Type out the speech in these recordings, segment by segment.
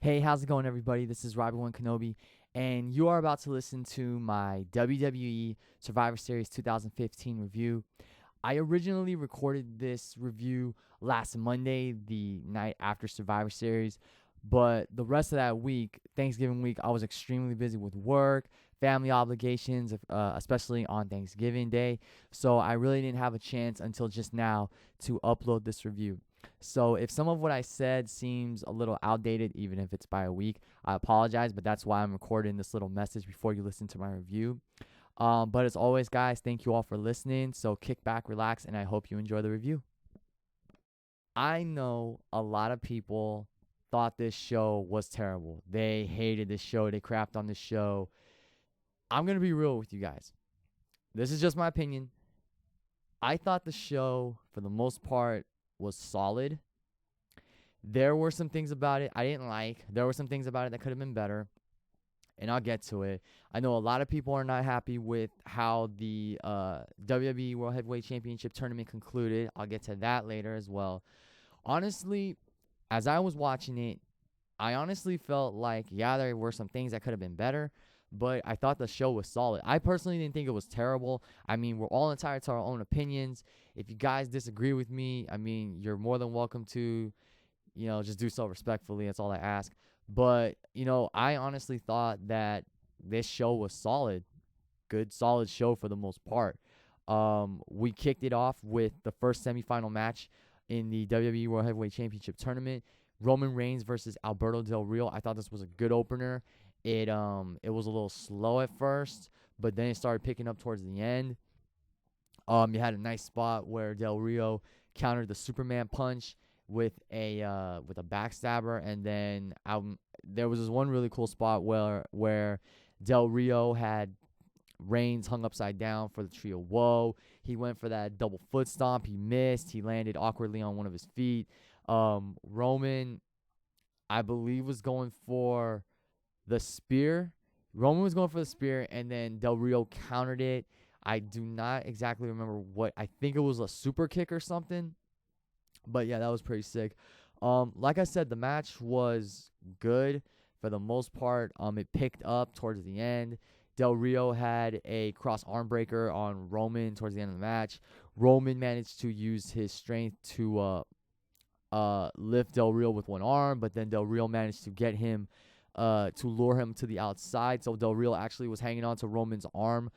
Hey, how's it going, everybody? This is Ryback Kenobi, and you are about to listen to my WWE Survivor Series 2015 review. I originally recorded this review last Monday, the night after Survivor Series, but the rest of that week, Thanksgiving week, I was extremely busy with work, family obligations, especially on Thanksgiving Day, so I really didn't have a chance until just now to upload this review. So if some of what I said seems a little outdated, even if it's by a week, I apologize, but that's why I'm recording this little message before you listen to my review. But as always, guys, thank you all for listening. So kick back, relax, and I hope you enjoy the review. I know a lot of people thought this show was terrible. They hated this show. They crapped on this show. I'm going to be real with you guys. This is just my opinion. I thought the show, for the most part, was solid. There were some things about it I didn't like. There were some things about it that could have been better, and I'll get to it. I know a lot of people are not happy with how the WWE World Heavyweight Championship tournament concluded. I'll get to that later as well. Honestly, as I was watching it, I honestly felt like, yeah, there were some things that could have been better, but I thought the show was solid. I personally didn't think it was terrible. I mean, we're all entitled to our own opinions. If you guys disagree with me, I mean, you're more than welcome to, just do so respectfully. That's all I ask. But, I honestly thought that this show was solid. Good, solid show for the most part. We kicked it off with the first semifinal match in the WWE World Heavyweight Championship tournament. Roman Reigns versus Alberto Del Rio. I thought this was a good opener. It was a little slow at first, but then it started picking up towards the end. You had a nice spot where Del Rio countered the Superman punch with a backstabber, and then there was this one really cool spot where Del Rio had Reigns hung upside down for the Trio Woe. He went for that double foot stomp. He missed. He landed awkwardly on one of his feet. Roman, I believe, was going for the spear. Roman was going for the spear, and then Del Rio countered it. I do not exactly remember what. I think it was a super kick or something. But yeah, that was pretty sick. Like I said, the match was good for the most part. It picked up towards the end. Del Rio had a cross arm breaker on Roman towards the end of the match. Roman managed to use his strength to lift Del Rio with one arm, but then Del Rio managed to get him to lure him to the outside. So Del Rio actually was hanging on to Roman's arm,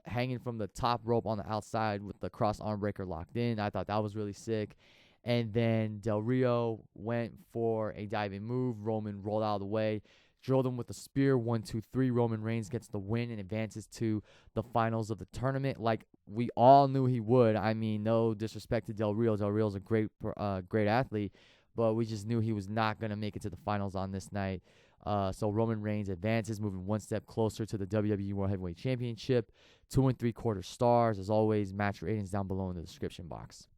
hanging from the top rope on the outside with the cross arm breaker locked in. I thought that was really sick. And then Del Rio went for a diving move. Roman rolled out of the way, drilled him with a spear. 1, 2, 3. Roman Reigns gets the win and advances to the finals of the tournament, like we all knew he would. I mean, no disrespect to Del Rio. Del Rio's a great athlete, but we just knew he was not going to make it to the finals on this night. So Roman Reigns advances, moving one step closer to the WWE World Heavyweight Championship. 2 3/4 stars. As always, match ratings down below in the description box.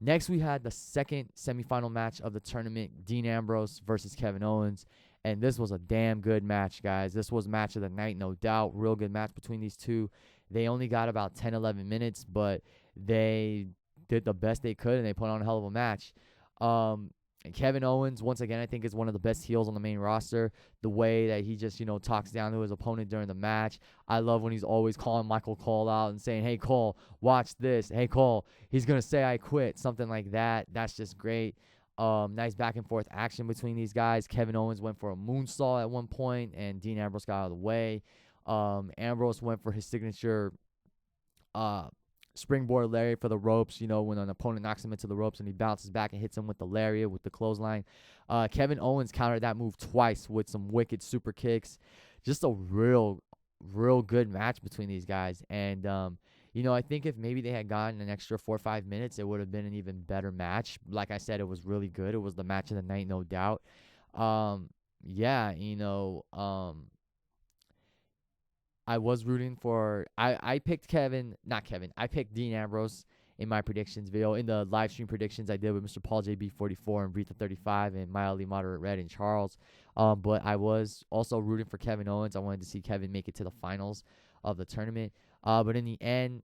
Next, we had the second semifinal match of the tournament, Dean Ambrose versus Kevin Owens. And this was a damn good match, guys. This was match of the night, no doubt. Real good match between these two. They only got about 10, 11 minutes, but they did the best they could, and they put on a hell of a match. And Kevin Owens, once again, I think is one of the best heels on the main roster. The way that he just, talks down to his opponent during the match. I love when he's always calling Michael Cole out and saying, "Hey, Cole, watch this. Hey, Cole, he's going to say I quit." Something like that. That's just great. Nice back and forth action between these guys. Kevin Owens went for a moonsault at one point, and Dean Ambrose got out of the way. Ambrose went for his signature springboard lariat for the ropes, when an opponent knocks him into the ropes and he bounces back and hits him with the lariat, with the clothesline. Kevin Owens countered that move twice with some wicked super kicks. Just a real good match between these guys. And, I think if maybe they had gotten an extra 4 or 5 minutes, it would have been an even better match. Like I said, it was really good. It was the match of the night, no doubt. I was rooting for I picked I picked Dean Ambrose in my predictions video. In the live stream predictions I did with Mr. Paul JB44 and Breathe 35 and Mildly Moderate Red and Charles. But I was also rooting for Kevin Owens. I wanted to see Kevin make it to the finals of the tournament. But in the end,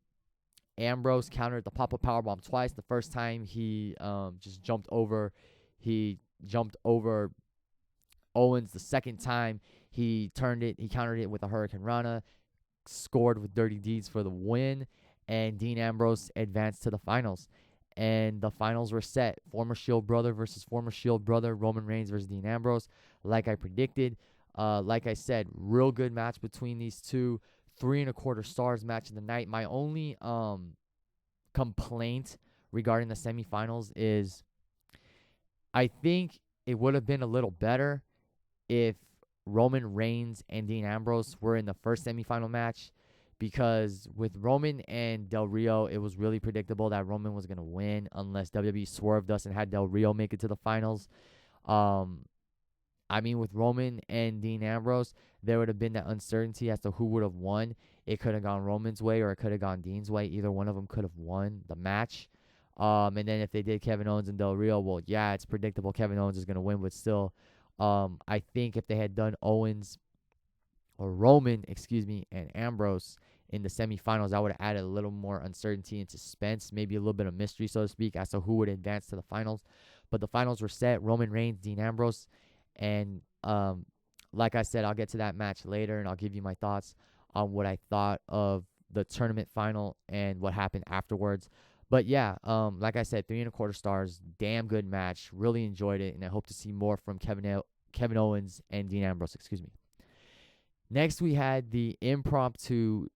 Ambrose countered the pop-up powerbomb twice. The first time he just jumped over Owens, the second time he countered it with a Hurricane Rana, scored with Dirty Deeds for the win, and Dean Ambrose advanced to the finals. And the finals were set. Former Shield brother versus former Shield brother, Roman Reigns versus Dean Ambrose, like I predicted. Like I said, real good match between these two. 3.25 stars match of the night. My only complaint regarding the semifinals is I think it would have been a little better if Roman Reigns and Dean Ambrose were in the first semifinal match, because with Roman and Del Rio, it was really predictable that Roman was going to win unless WWE swerved us and had Del Rio make it to the finals. With Roman and Dean Ambrose, there would have been that uncertainty as to who would have won. It could have gone Roman's way or it could have gone Dean's way. Either one of them could have won the match. And then if they did Kevin Owens and Del Rio, well, yeah, it's predictable Kevin Owens is going to win, but still, I think if they had done Roman, and Ambrose in the semifinals, that would have added a little more uncertainty and suspense, maybe a little bit of mystery, so to speak, as to who would advance to the finals. But the finals were set. Roman Reigns, Dean Ambrose, and like I said, I'll get to that match later, and I'll give you my thoughts on what I thought of the tournament final and what happened afterwards. But yeah, like I said, 3.25 stars, damn good match. Really enjoyed it, and I hope to see more from Kevin Owens and Dean Ambrose. Next, we had the impromptu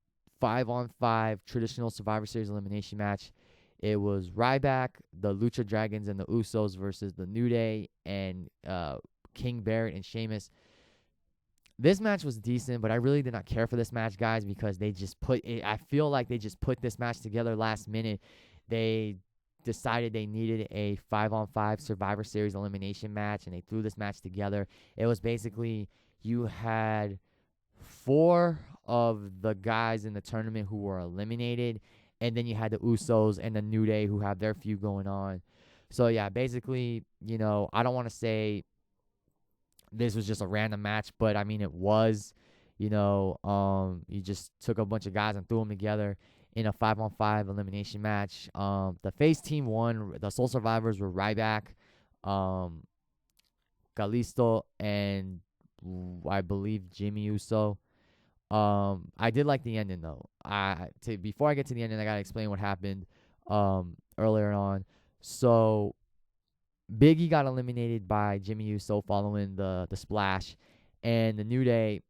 5-on-5 traditional Survivor Series elimination match. It was Ryback, the Lucha Dragons, and the Usos versus the New Day and King Barrett and Sheamus. This match was decent, but I really did not care for this match, guys, because they just I feel like they just put this match together last minute. They decided they needed a 5-on-5 Survivor Series elimination match, and they threw this match together. It was basically, you had 4 of the guys in the tournament who were eliminated, and then you had the Usos and the New Day who have their feud going on. So yeah, basically, I don't want to say this was just a random match, but I mean it was. You just took a bunch of guys and threw them together in a 5-on-5 elimination match. The face team won. The sole survivors were Ryback, Kalisto, and I believe Jimmy Uso. I did like the ending though. Before I get to the ending, I gotta explain what happened earlier on. So Big E got eliminated by Jimmy Uso following the splash, and the New Day,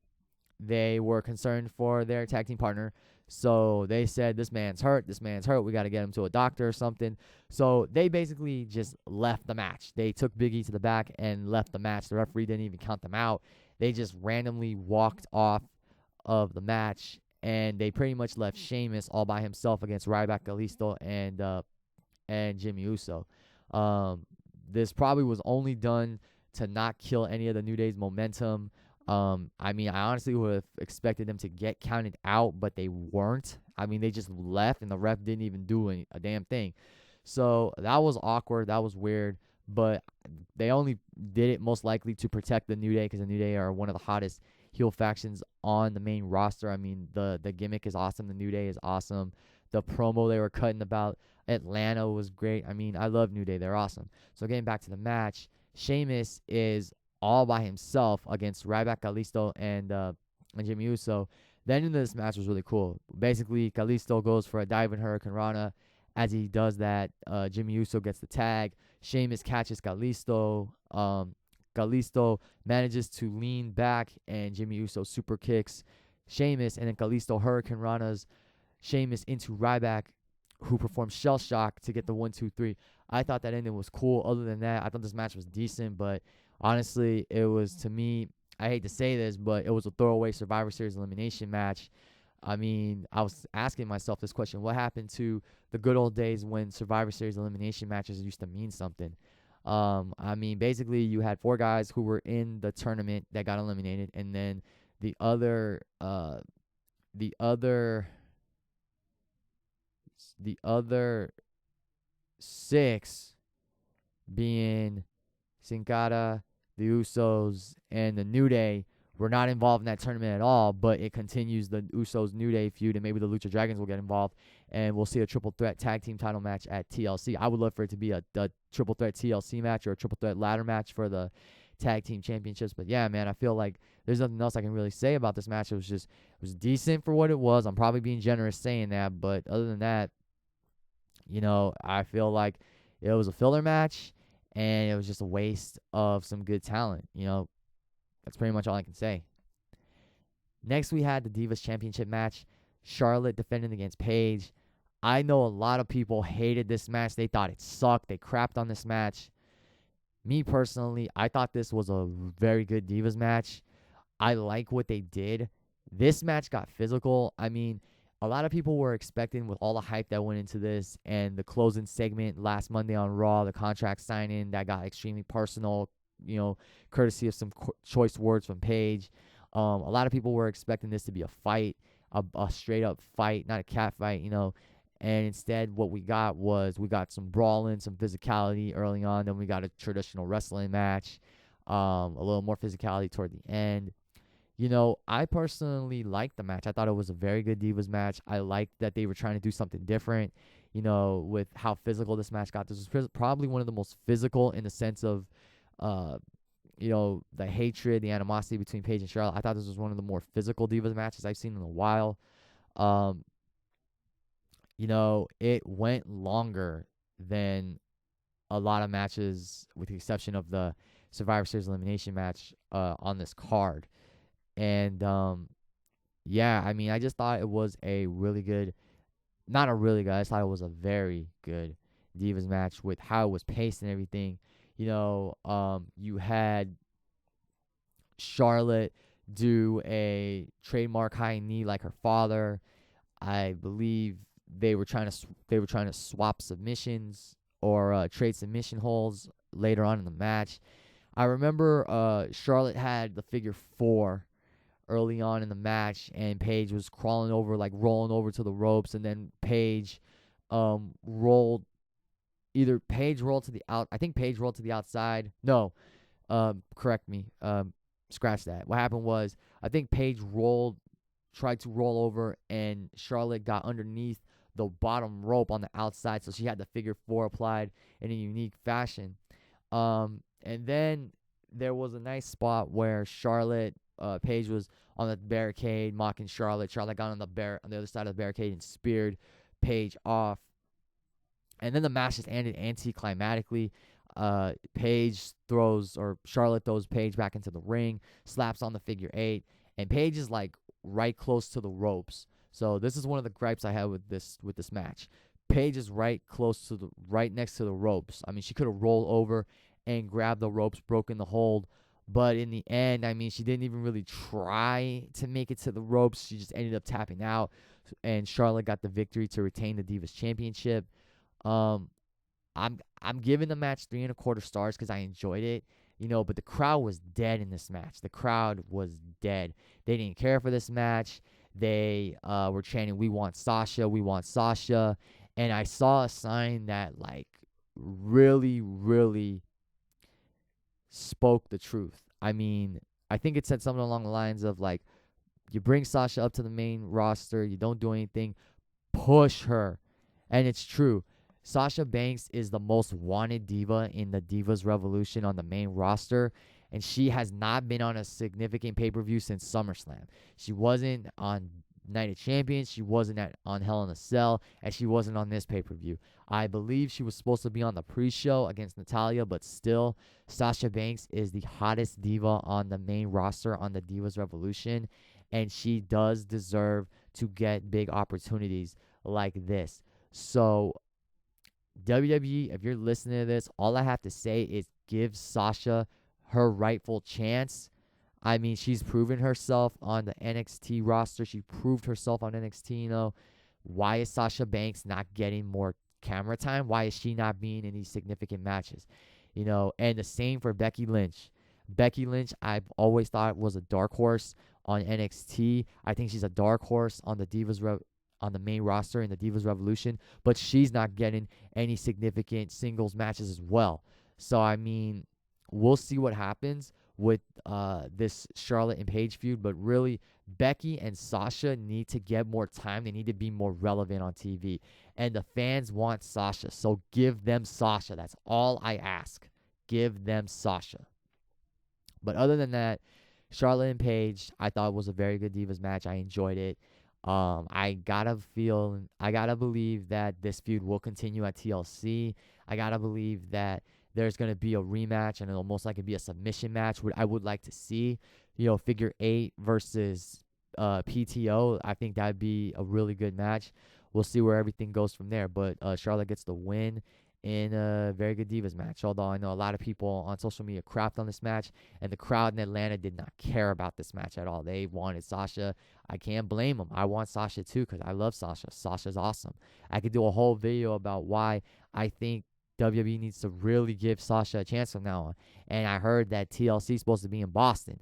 they were concerned for their tag team partner. So they said, this man's hurt. We got to get him to a doctor or something. So they basically just left the match. They took Big E to the back and left the match. The referee didn't even count them out. They just randomly walked off of the match, and they pretty much left Sheamus all by himself against Ryback, Kalisto, and Jimmy Uso. This probably was only done to not kill any of the New Day's momentum. I honestly would have expected them to get counted out, but they weren't. They just left, and the ref didn't even do a damn thing. So that was awkward. That was weird. But they only did it most likely to protect the New Day, because the New Day are one of the hottest heel factions on the main roster. The gimmick is awesome. The New Day is awesome. The promo they were cutting about Atlanta was great. I love New Day. They're awesome. So getting back to the match, Sheamus is all by himself against Ryback, Kalisto, and Jimmy Uso. The end of this match was really cool. Basically, Kalisto goes for a diving Hurricane Rana. As he does that, Jimmy Uso gets the tag. Sheamus catches Kalisto. Kalisto manages to lean back, and Jimmy Uso super kicks Sheamus, and then Kalisto Hurricane Ranas Sheamus into Ryback, who performs Shell Shock to get the 1-2-3. I thought that ending was cool. Other than that, I thought this match was decent, but honestly, it was, to me, I hate to say this, but it was a throwaway Survivor Series elimination match. I was asking myself this question: what happened to the good old days when Survivor Series elimination matches used to mean something? Basically, you had 4 guys who were in the tournament that got eliminated, and then the other 6 being Sin Cara, the Usos, and the New Day were not involved in that tournament at all, but it continues the Usos New Day feud, and maybe the Lucha Dragons will get involved, and we'll see a triple threat tag team title match at TLC. I would love for it to be a triple threat TLC match or a triple threat ladder match for the tag team championships. But yeah, man, I feel like there's nothing else I can really say about this match. It was decent for what it was. I'm probably being generous saying that, but other than that, I feel like it was a filler match, and it was just a waste of some good talent. That's pretty much all I can say. Next, we had the Divas Championship match. Charlotte defending against Paige. I know a lot of people hated this match. They thought it sucked. They crapped on this match. Me personally, I thought this was a very good Divas match. I like what they did. This match got physical. I mean, a lot of people were expecting, with all the hype that went into this and the closing segment last Monday on Raw, the contract signing that got extremely personal, courtesy of some choice words from Paige. A lot of people were expecting this to be a fight, a straight up fight, not a cat fight, And instead, what we got some brawling, some physicality early on. Then we got a traditional wrestling match, a little more physicality toward the end. I personally liked the match. I thought it was a very good Divas match. I liked that they were trying to do something different, with how physical this match got. This was probably one of the most physical in the sense of, the hatred, the animosity between Paige and Charlotte. I thought this was one of the more physical Divas matches I've seen in a while. It went longer than a lot of matches, with the exception of the Survivor Series elimination match on this card. And, I just thought it was I just thought it was a very good Divas match with how it was paced and everything. You had Charlotte do a trademark high knee like her father. I believe they were trying to swap submissions or trade submission holds later on in the match. I remember Charlotte had the figure 4 early on in the match, and Paige was rolling over to the ropes, and then Paige rolled. Either Paige rolled to the out. I think Paige rolled to the outside. No, correct me. Scratch that. What happened was, I think Paige tried to roll over, and Charlotte got underneath the bottom rope on the outside, so she had the figure 4 applied in a unique fashion. And then there was a nice spot where Paige was on the barricade mocking Charlotte. Charlotte got on the other side of the barricade and speared Paige off. And then the match just ended anticlimactically. Charlotte throws Paige back into the ring, slaps on the figure 8, and Paige is right close to the ropes. So this is one of the gripes I had with this match. Paige is right next to the ropes. I mean, she could have rolled over and grabbed the ropes, broken the hold, but in the end, I mean, she didn't even really try to make it to the ropes. She just ended up tapping out, and Charlotte got the victory to retain the Divas Championship. I'm giving the match 3.25 stars because I enjoyed it, but the crowd was dead in this match. The crowd was dead. They didn't care for this match. They were chanting, "We want Sasha, we want Sasha," and I saw a sign that really, really spoke the truth. I mean, I think it said something along the lines of you bring Sasha up to the main roster, you don't do anything, push her. And it's true. Sasha Banks is the most wanted diva in the Divas Revolution on the main roster, and she has not been on a significant pay-per-view since SummerSlam. She wasn't on Night of Champions, she wasn't on Hell in a Cell, and she wasn't on this pay-per-view. I believe she was supposed to be on the pre-show against Natalya, but still, Sasha Banks is the hottest diva on the main roster on the Divas Revolution, and she does deserve to get big opportunities like this. So, WWE, if you're listening to this, all I have to say is give Sasha her rightful chance. I mean, she's proven herself on the NXT roster. She proved herself on NXT, Why is Sasha Banks not getting more camera time? Why is she not being in these significant matches? And the same for Becky Lynch. Becky Lynch, I've always thought was a dark horse on NXT. I think she's a dark horse on the on the main roster in the Divas Revolution, but she's not getting any significant singles matches as well. So, I mean, we'll see what happens with this Charlotte and Paige feud, but really, Becky and Sasha need to get more time. They need to be more relevant on TV, and the fans want Sasha, so give them Sasha. That's all I ask. Give them Sasha. But other than that, Charlotte and Paige, I thought was a very good Divas match. I enjoyed it. I gotta believe that this feud will continue at TLC. I gotta believe that there's gonna be a rematch, and it'll most likely be a submission match. I would like to see, figure 8 versus PTO. I think that'd be a really good match. We'll see where everything goes from there. But Charlotte gets the win in a very good Divas match. Although I know a lot of people on social media crapped on this match, and the crowd in Atlanta did not care about this match at all. They wanted Sasha. I can't blame them. I want Sasha too because I love Sasha. Sasha's awesome. I could do a whole video about why I think WWE needs to really give Sasha a chance from now on. And I heard that TLC is supposed to be in Boston,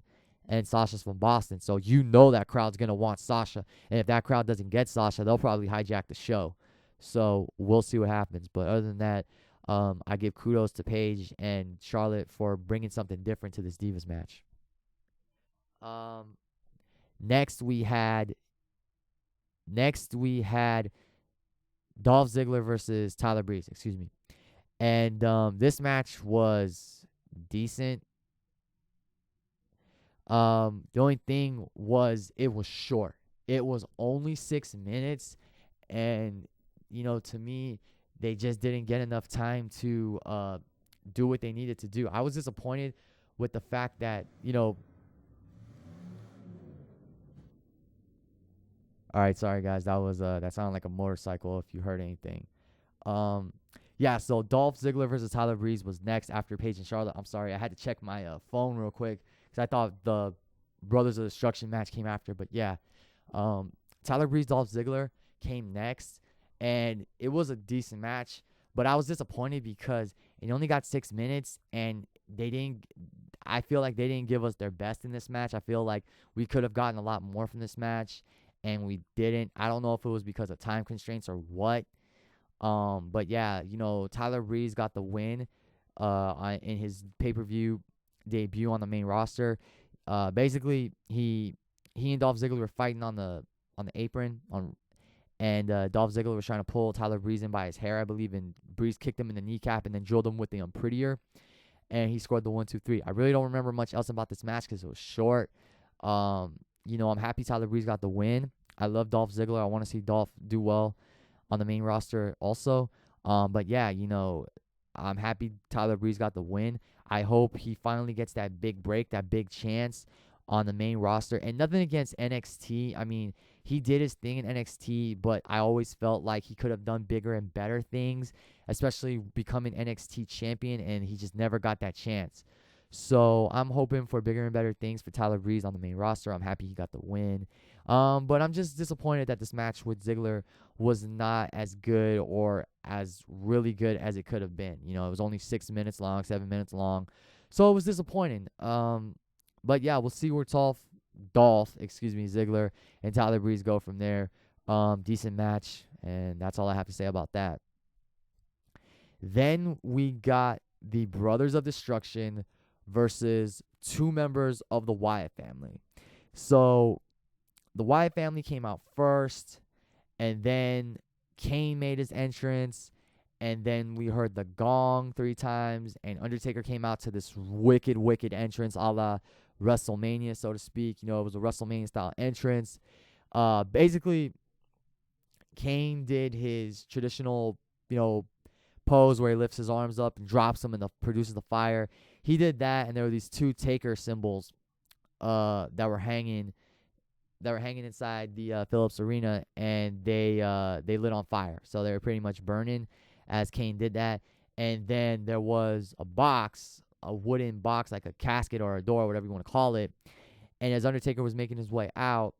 and Sasha's from Boston. So that crowd's going to want Sasha. And if that crowd doesn't get Sasha, they'll probably hijack the show. So we'll see what happens. But other than that, I give kudos to Paige and Charlotte for bringing something different to this Divas match. Next we had Dolph Ziggler versus Tyler Breeze. Excuse me. And this match was decent. The only thing was it was short. It was only 6 minutes, and to me, they just didn't get enough time to do what they needed to do. I was disappointed with the fact that All right, sorry guys, that sounded like a motorcycle if you heard anything. So Dolph Ziggler versus Tyler Breeze was next after Paige and Charlotte. I'm sorry, I had to check my phone real quick because I thought the Brothers of Destruction match came after. But yeah, Tyler Breeze, Dolph Ziggler came next, and it was a decent match. But I was disappointed because it only got 6 minutes, and I feel like they didn't give us their best in this match. I feel like we could have gotten a lot more from this match, and we didn't. I don't know if it was because of time constraints or what. But yeah, Tyler Breeze got the win in his pay-per-view debut on the main roster. Basically, he and Dolph Ziggler were fighting on the apron and Dolph Ziggler was trying to pull Tyler Breeze in by his hair, I believe, and Breeze kicked him in the kneecap and then drilled him with the Unprettier, and he scored the 1-2-3. I really don't remember much else about this match because it was short. I'm happy Tyler Breeze got the win. I love Dolph Ziggler. I want to see Dolph do well on the main roster also. But yeah, I'm happy Tyler Breeze got the win. I hope he finally gets that big break, that big chance on the main roster. And nothing against NXT. I mean, he did his thing in NXT, but I always felt like he could have done bigger and better things, especially becoming NXT champion, and he just never got that chance. So I'm hoping for bigger and better things for Tyler Breeze on the main roster. I'm happy he got the win. But I'm just disappointed that this match with Ziggler was not as good or as really good as it could have been. It was only 6 minutes long, 7 minutes long. So it was disappointing. But yeah, we'll see where Ziggler and Tyler Breeze go from there. Decent match, and that's all I have to say about that. Then we got the Brothers of Destruction versus 2 members of the Wyatt family. So the Wyatt family came out first, and then Kane made his entrance, and then we heard the gong 3 times, and Undertaker came out to this wicked, wicked entrance a la WrestleMania, so to speak. It was a WrestleMania-style entrance. Basically, Kane did his traditional, pose where he lifts his arms up and drops them and produces the fire. He did that, and there were these 2 Taker symbols that were hanging inside the Phillips Arena, and they lit on fire. So they were pretty much burning as Kane did that. And then there was a wooden box, like a casket or a door, whatever you want to call it. And as Undertaker was making his way out,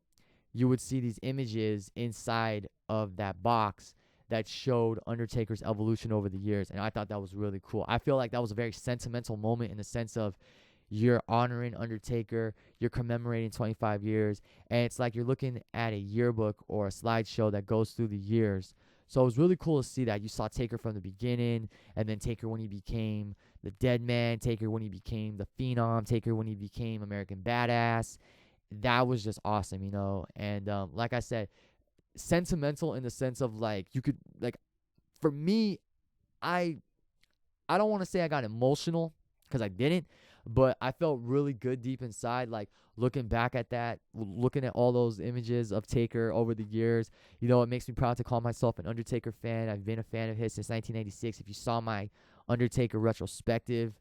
you would see these images inside of that box that showed Undertaker's evolution over the years. And I thought that was really cool. I feel like that was a very sentimental moment in the sense of you're honoring Undertaker, you're commemorating 25 years, and it's like you're looking at a yearbook or a slideshow that goes through the years. So it was really cool to see that. You saw Taker from the beginning, and then Taker when he became the Dead Man, Taker when he became the Phenom, Taker when he became American Badass. That was just awesome, And like I said, sentimental in the sense of for me, I don't want to say I got emotional because I didn't, But I felt really good deep inside, like looking back at that, looking at all those images of Taker over the years. It makes me proud to call myself an Undertaker fan. I've been a fan of his since 1996. If you saw my Undertaker retrospective,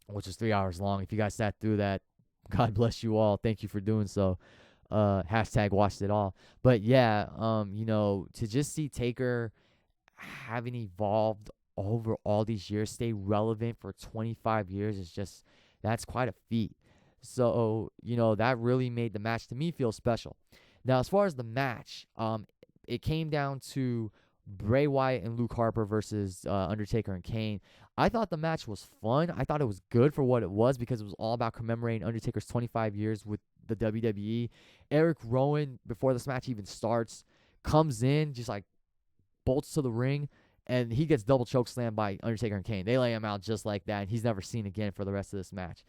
which is 3 hours long, if you guys sat through that, God bless you all. Thank you for doing so. Hashtag watched it all. But yeah, to just see Taker having evolved over all these years, stay relevant for 25 years that's quite a feat. So, that really made the match to me feel special. Now, as far as the match, it came down to Bray Wyatt and Luke Harper versus Undertaker and Kane. I thought the match was fun. I thought it was good for what it was because it was all about commemorating Undertaker's 25 years with the WWE. Eric Rowan, before this match even starts, comes in, just like bolts to the ring, and he gets double choke slammed by Undertaker and Kane. They lay him out just like that, and he's never seen again for the rest of this match.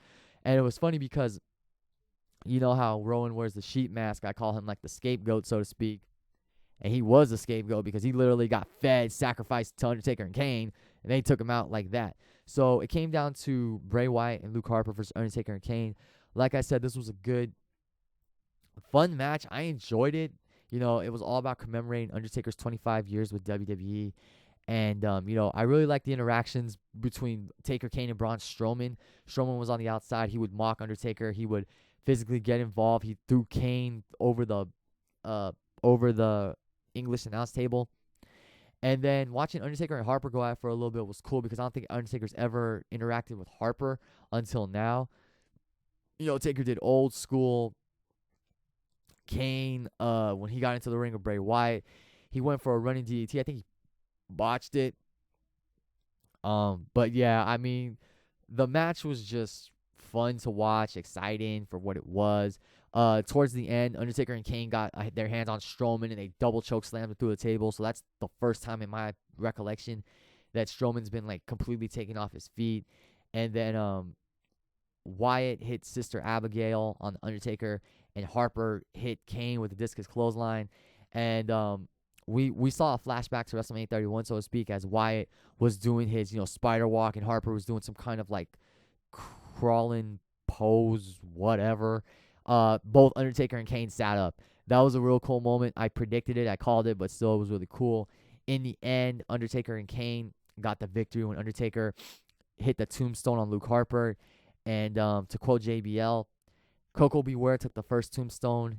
And it was funny because you know how Rowan wears the sheep mask. I call him like the scapegoat, so to speak. And he was a scapegoat because he literally got fed, sacrificed to Undertaker and Kane, and they took him out like that. So it came down to Bray Wyatt and Luke Harper versus Undertaker and Kane. Like I said, this was a good, fun match. I enjoyed it. It was all about commemorating Undertaker's 25 years with WWE. And, I really liked the interactions between Taker, Kane, and Braun Strowman. Strowman was on the outside. He would mock Undertaker. He would physically get involved. He threw Kane over the English announce table. And then watching Undertaker and Harper go at it for a little bit was cool because I don't think Undertaker's ever interacted with Harper until now. Taker did old school. Kane, when he got into the ring with Bray Wyatt, he went for a running DDT. I think he botched it. But yeah, I mean, the match was just fun to watch, exciting for what it was. Towards the end, Undertaker and Kane got their hands on Strowman and they double choke slammed him through the table. So that's the first time in my recollection that Strowman's been like completely taken off his feet. And then Wyatt hit Sister Abigail on the Undertaker, and Harper hit Kane with a discus clothesline. And we saw a flashback to WrestleMania 31, so to speak, as Wyatt was doing his spider walk, and Harper was doing some kind of like crawling pose, whatever. Both Undertaker and Kane sat up. That was a real cool moment. I predicted it. I called it, but still it was really cool. In the end, Undertaker and Kane got the victory when Undertaker hit the tombstone on Luke Harper. And to quote JBL, Coco Beware took the first tombstone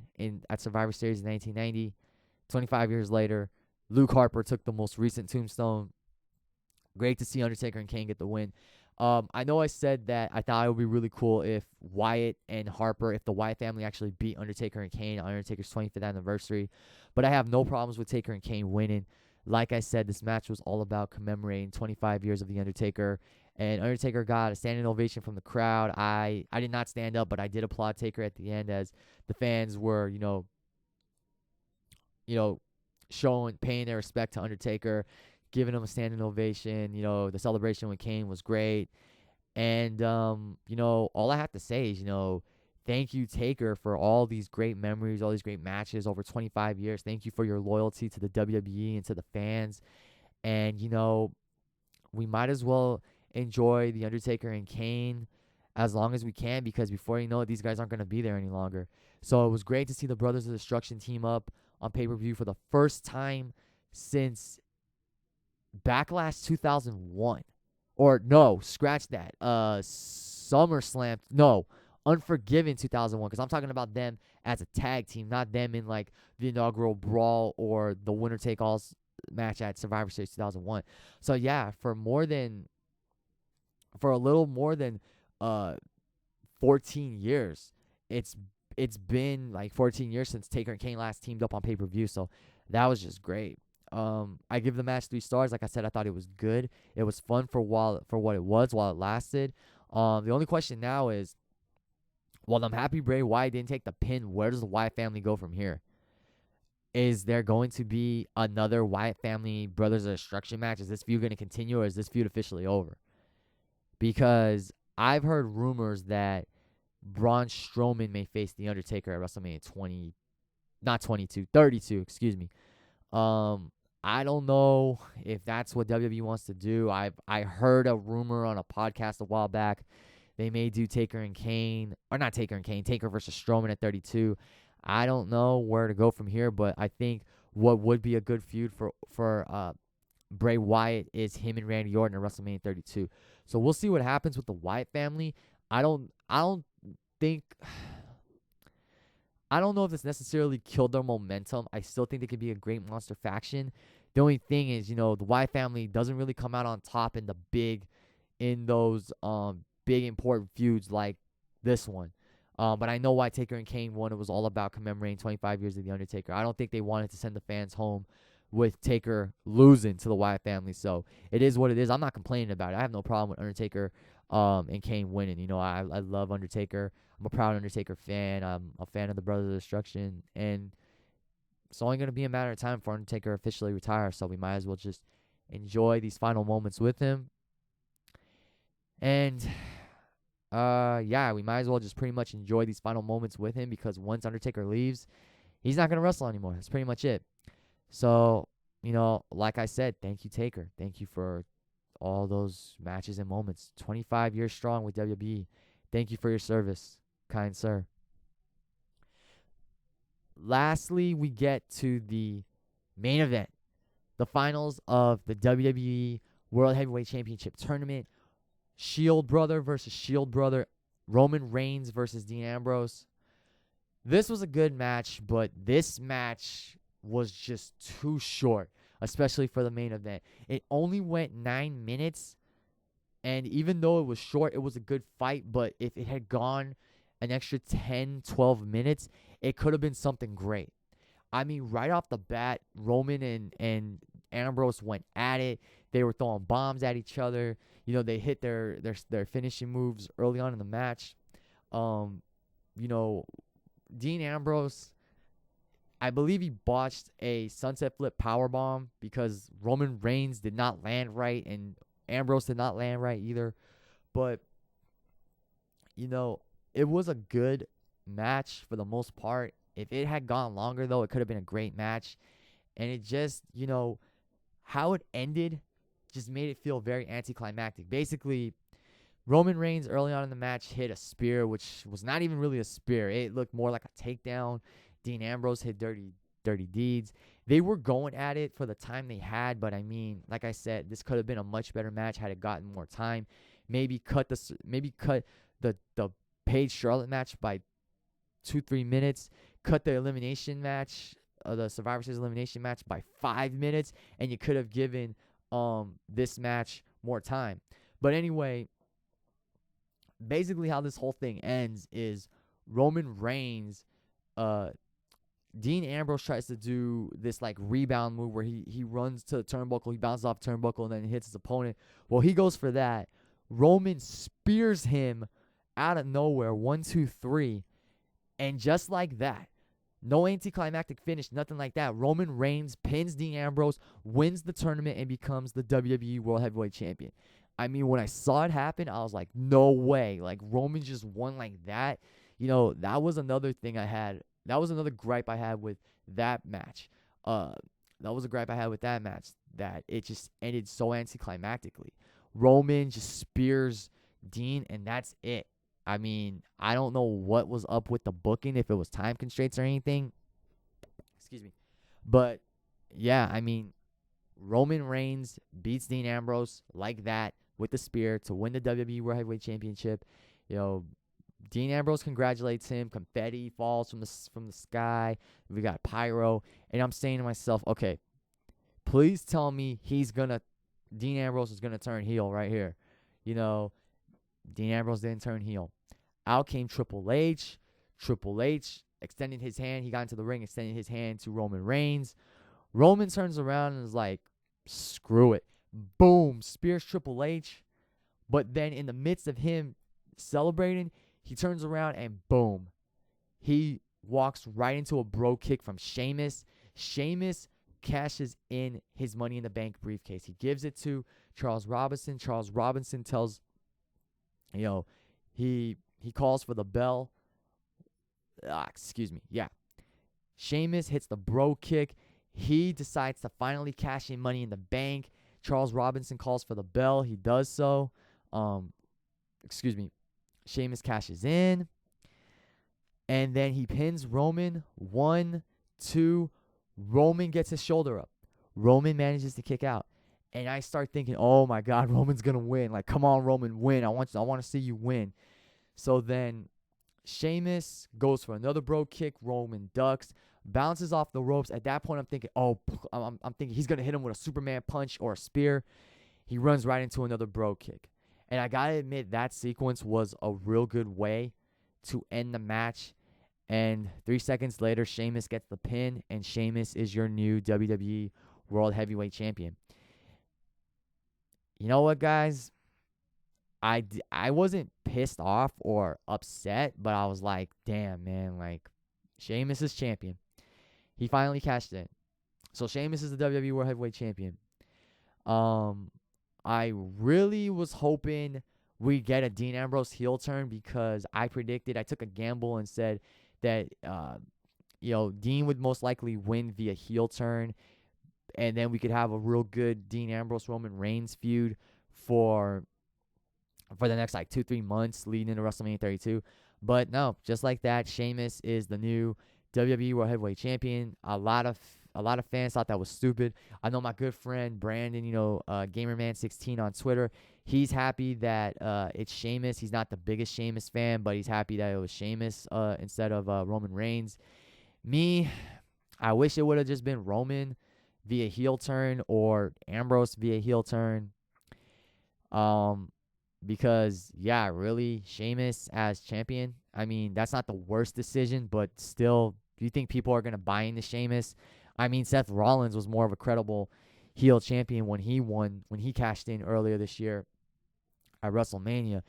at Survivor Series in 1990. 25 years later, Luke Harper took the most recent tombstone. Great to see Undertaker and Kane get the win. I know I said that I thought it would be really cool if Wyatt and Harper, if the Wyatt family actually beat Undertaker and Kane on Undertaker's 25th anniversary. But I have no problems with Taker and Kane winning. Like I said, this match was all about commemorating 25 years of The Undertaker. And Undertaker got a standing ovation from the crowd. I did not stand up, but I did applaud Taker at the end as the fans were, paying their respect to Undertaker, giving him a standing ovation. The celebration with Kane was great. And, all I have to say is, thank you, Taker, for all these great memories, all these great matches over 25 years. Thank you for your loyalty to the WWE and to the fans. And, we might as well enjoy The Undertaker and Kane as long as we can, because before you know it, these guys aren't going to be there any longer. So it was great to see the Brothers of Destruction team up on pay-per-view for the first time since Backlash 2001. Or no, scratch that. SummerSlam. No, Unforgiven 2001, because I'm talking about them as a tag team, not them in like the inaugural Brawl or the winner-take-all match at Survivor Series 2001. So yeah, for a little more than 14 years, it's been like 14 years since Taker and Kane last teamed up on pay-per-view. So that was just great. I give the match 3 stars. Like I said, I thought it was good. It was fun for what it was while it lasted. The only question now is, while I'm happy Bray Wyatt didn't take the pin, where does the Wyatt family go from here? Is there going to be another Wyatt family Brothers of Destruction match? Is this feud going to continue, or is this feud officially over? Because I've heard rumors that Braun Strowman may face The Undertaker at WrestleMania 32, excuse me. I don't know if that's what WWE wants to do. I heard a rumor on a podcast a while back. They may do Taker and Kane, or not Taker and Kane, Taker versus Strowman at 32. I don't know where to go from here, but I think what would be a good feud for Bray Wyatt is him and Randy Orton at WrestleMania 32. So we'll see what happens with the Wyatt family. I don't think I don't know if this necessarily killed their momentum. I still think they could be a great monster faction. The only thing is, the Wyatt family doesn't really come out on top in those big important feuds like this one. But I know why Taker and Kane won. It was all about commemorating 25 years of The Undertaker. I don't think they wanted to send the fans home with Taker losing to the Wyatt family. So it is what it is. I'm not complaining about it. I have no problem with Undertaker and Kane winning. I love Undertaker. I'm a proud Undertaker fan. I'm a fan of the Brothers of Destruction. And it's only going to be a matter of time for Undertaker officially retire. So we might as well just enjoy these final moments with him. And we might as well just pretty much enjoy these final moments with him, because once Undertaker leaves, he's not going to wrestle anymore. That's pretty much it. So, like I said, thank you, Taker. Thank you for all those matches and moments. 25 years strong with WWE. Thank you for your service, kind sir. Lastly, we get to the main event, the finals of the WWE World Heavyweight Championship Tournament. Shield brother versus Shield brother. Roman Reigns versus Dean Ambrose. This was a good match, but this match was just too short, especially for the main event. It only went 9 minutes, and even though it was short, it was a good fight, but if it had gone an extra 10, 12 minutes, it could have been something great. I mean, right off the bat, Roman and Ambrose went at it. They were throwing bombs at each other. They hit their finishing moves early on in the match. Dean Ambrose, I believe he botched a sunset flip powerbomb because Roman Reigns did not land right and Ambrose did not land right either. But, it was a good match for the most part. If it had gone longer, though, it could have been a great match. And it just, how it ended just made it feel very anticlimactic. Basically, Roman Reigns early on in the match hit a spear, which was not even really a spear. It looked more like a takedown. Dean Ambrose hit dirty deeds. They were going at it for the time they had, but I mean, like I said, this could have been a much better match had it gotten more time. Maybe cut the Paige Charlotte match by 2-3 minutes. Cut the elimination match, the Survivor Series elimination match by 5 minutes, and you could have given this match more time. But anyway, basically how this whole thing ends is Roman Reigns, Dean Ambrose tries to do this like rebound move where he runs to the turnbuckle, he bounces off turnbuckle, and then hits his opponent. Well, he goes for that. Roman spears him out of nowhere, 1, 2, 3, and just like that, no anticlimactic finish, nothing like that. Roman Reigns pins Dean Ambrose, wins the tournament, and becomes the WWE World Heavyweight Champion. I mean, when I saw it happen, I was like, no way. Like, Roman just won like that. That was another thing I had. That was another gripe I had with that match. That was a gripe I had with that match, that it just ended so anticlimactically. Roman just spears Dean, and that's it. I mean, I don't know what was up with the booking, if it was time constraints or anything. Excuse me. But, yeah, I mean, Roman Reigns beats Dean Ambrose like that with the spear to win the WWE World Heavyweight Championship. Dean Ambrose congratulates him. Confetti falls from the sky. We got pyro. And I'm saying to myself, okay, please tell me Dean Ambrose is going to turn heel right here. Dean Ambrose didn't turn heel. Out came Triple H. Triple H extended his hand. He got into the ring, extended his hand to Roman Reigns. Roman turns around and is like, screw it. Boom. Spears Triple H. But then in the midst of him celebrating, he turns around and boom. He walks right into a bro kick from Sheamus. Sheamus cashes in his Money in the Bank briefcase. He gives it to Charles Robinson. Charles Robinson tells, he calls for the bell. Excuse me. Yeah. Sheamus hits the bro kick. He decides to finally cash in Money in the Bank. Charles Robinson calls for the bell. He does so. Sheamus cashes in. And then he pins Roman. 1, 2. Roman gets his shoulder up. Roman manages to kick out. And I start thinking, oh my God, Roman's going to win. Like, come on, Roman, win. I want to see you win. So then Sheamus goes for another bro kick. Roman ducks, bounces off the ropes. At that point, I'm thinking, I'm thinking he's going to hit him with a Superman punch or a spear. He runs right into another bro kick. And I got to admit, that sequence was a real good way to end the match. And 3 seconds later, Sheamus gets the pin, and Sheamus is your new WWE World Heavyweight Champion. You know what, guys? I wasn't pissed off or upset, but I was like, damn, man, like, Sheamus is champion. He finally cashed in. So Sheamus is the WWE World Heavyweight Champion. I really was hoping we get a Dean Ambrose heel turn, because I took a gamble and said that, Dean would most likely win via heel turn, and then we could have a real good Dean Ambrose Roman Reigns feud for the next 2-3 months leading into WrestleMania 32. But no, just like that, Sheamus is the new WWE World Heavyweight Champion. A lot of fans thought that was stupid. I know my good friend Brandon, Gamerman16 on Twitter, he's happy that it's Sheamus. He's not the biggest Sheamus fan, but he's happy that it was Sheamus instead of Roman Reigns. Me, I wish it would have just been Roman via heel turn or Ambrose via heel turn. Because, yeah, really, Sheamus as champion, I mean, that's not the worst decision, but still, do you think people are going to buy into Sheamus? I mean, Seth Rollins was more of a credible heel champion when he cashed in earlier this year at WrestleMania.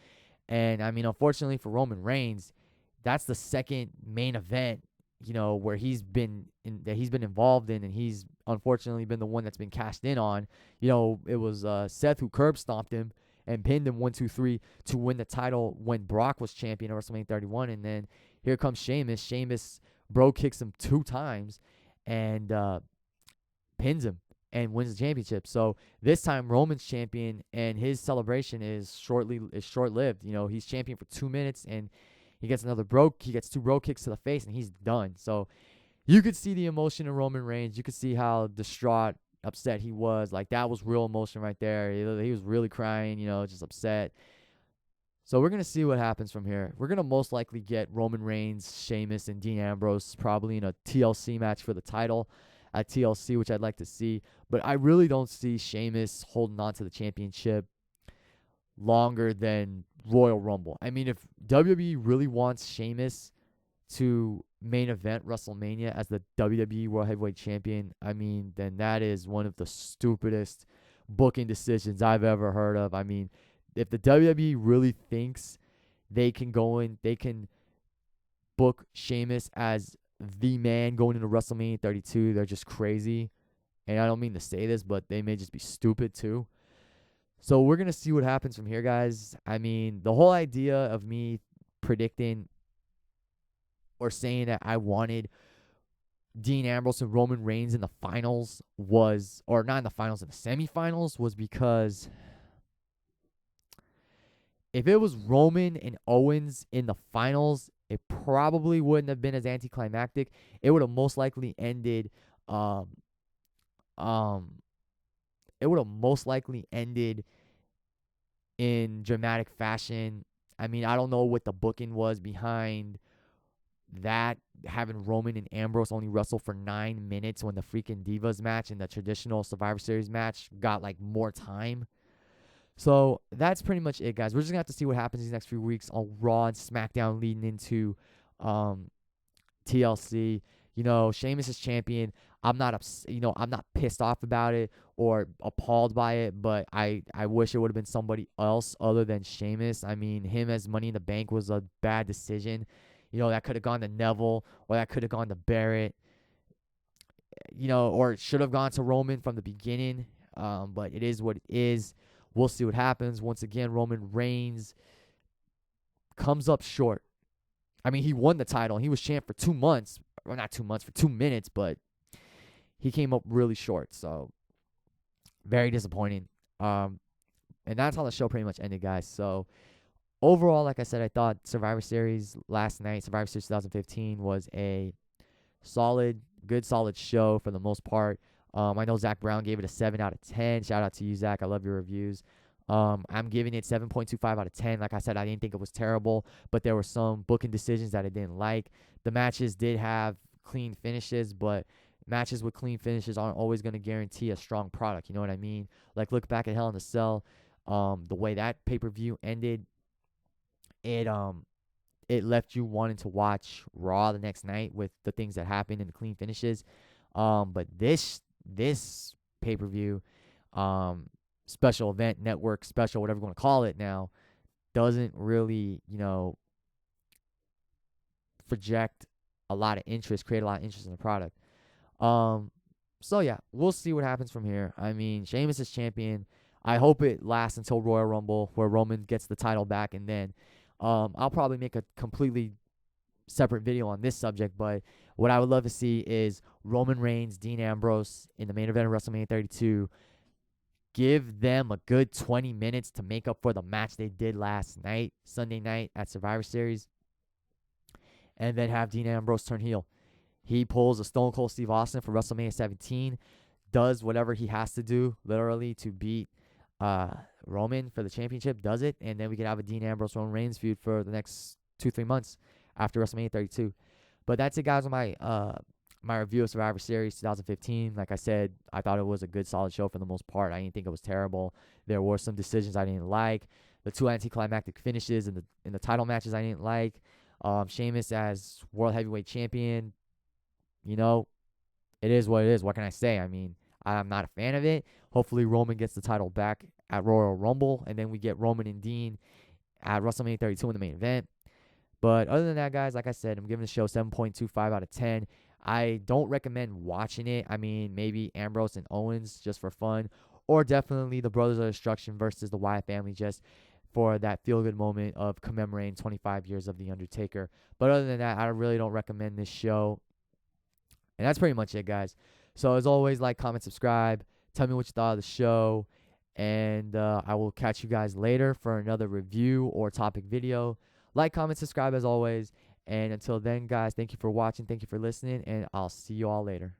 And, I mean, unfortunately for Roman Reigns, that's the second main event, where he's been involved in, and he's unfortunately been the one that's been cashed in on. It was Seth who curb stomped him and pinned him 1, 2, 3 to win the title when Brock was champion at WrestleMania 31. And then here comes Sheamus. Sheamus bro kicks him 2 times and pins him and wins the championship. So this time Roman's champion, and his celebration is short-lived. He's champion for 2 minutes, and he gets 2 bro kicks to the face, and he's done. So you could see the emotion in Roman Reigns. You could see how distraught, upset he was. Like, that was real emotion right there. He was really crying, just upset. So we're going to see what happens from here. We're going to most likely get Roman Reigns, Sheamus, and Dean Ambrose probably in a TLC match for the title at TLC, which I'd like to see. But I really don't see Sheamus holding on to the championship longer than Royal Rumble. I mean, if WWE really wants Sheamus to main event WrestleMania as the WWE World Heavyweight Champion, I mean, then that is one of the stupidest booking decisions I've ever heard of. I mean, if the WWE really thinks they can book Sheamus as the man going into WrestleMania 32, they're just crazy. And I don't mean to say this, but they may just be stupid too. So we're going to see what happens from here, guys. I mean, the whole idea of me predicting or saying that I wanted Dean Ambrose and Roman Reigns in the finals or not in the finals, in the semifinals, was because if it was Roman and Owens in the finals, it probably wouldn't have been as anticlimactic. It would have most likely ended in dramatic fashion. I mean, I don't know what the booking was behind that, having Roman and Ambrose only wrestle for 9 minutes when the freaking Divas match and the traditional Survivor Series match got more time. So that's pretty much it, guys. We're just gonna have to see what happens these next few weeks on Raw and SmackDown leading into TLC. Sheamus is champion. I'm not I'm not pissed off about it or appalled by it, but I wish it would have been somebody else other than Sheamus. I mean, him as Money in the Bank was a bad decision. That could have gone to Neville, or that could have gone to Barrett, or it should have gone to Roman from the beginning. But it is what it is. We'll see what happens. Once again, Roman Reigns comes up short. I mean, he won the title. He was champ for 2 months. Well, not 2 months, for 2 minutes, but he came up really short. So very disappointing. And that's how the show pretty much ended, guys. So overall, like I said, I thought Survivor Series last night, Survivor Series 2015, was a good solid show for the most part. I know Zach Brown gave it a 7 out of 10. Shout out to you, Zach. I love your reviews. I'm giving it 7.25 out of 10. Like I said, I didn't think it was terrible, but there were some booking decisions that I didn't like. The matches did have clean finishes, but matches with clean finishes aren't always going to guarantee a strong product. You know what I mean? Like, look back at Hell in a Cell. The way that pay-per-view ended, it left you wanting to watch Raw the next night with the things that happened and the clean finishes. But this pay-per-view, special event, network special, whatever you want to call it now, doesn't really, project a lot of interest, create a lot of interest in the product. So yeah, we'll see what happens from here. I mean, Sheamus is champion. I hope it lasts until Royal Rumble, where Roman gets the title back, and then I'll probably make a completely separate video on this subject, but what I would love to see is Roman Reigns, Dean Ambrose in the main event of WrestleMania 32. Give them a good 20 minutes to make up for the match they did last night, Sunday night at Survivor Series, and then have Dean Ambrose turn heel. He pulls a Stone Cold Steve Austin for WrestleMania 17, does whatever he has to do, literally, to beat Roman for the championship, does it, and then we could have a Dean Ambrose Roman Reigns feud for the next 2-3 months after WrestleMania 32. But that's it, guys, on my review of Survivor Series 2015. Like I said, I thought it was a good, solid show for the most part. I didn't think it was terrible. There were some decisions I didn't like. The 2 anticlimactic finishes in the title matches I didn't like. Sheamus as World Heavyweight Champion, it is what it is. What can I say? I mean, I'm not a fan of it. Hopefully Roman gets the title back at Royal Rumble, and then we get Roman and Dean at WrestleMania 32 in the main event. But other than that, guys, like I said, I'm giving the show 7.25 out of 10. I don't recommend watching it. I mean, maybe Ambrose and Owens just for fun, or definitely the Brothers of Destruction versus the Wyatt family just for that feel-good moment of commemorating 25 years of The Undertaker. But other than that, I really don't recommend this show. And that's pretty much it, guys. So as always, like, comment, subscribe. Tell me what you thought of the show. And I will catch you guys later for another review or topic video. Like, comment, subscribe as always. And until then, guys, thank you for watching. Thank you for listening. And I'll see you all later.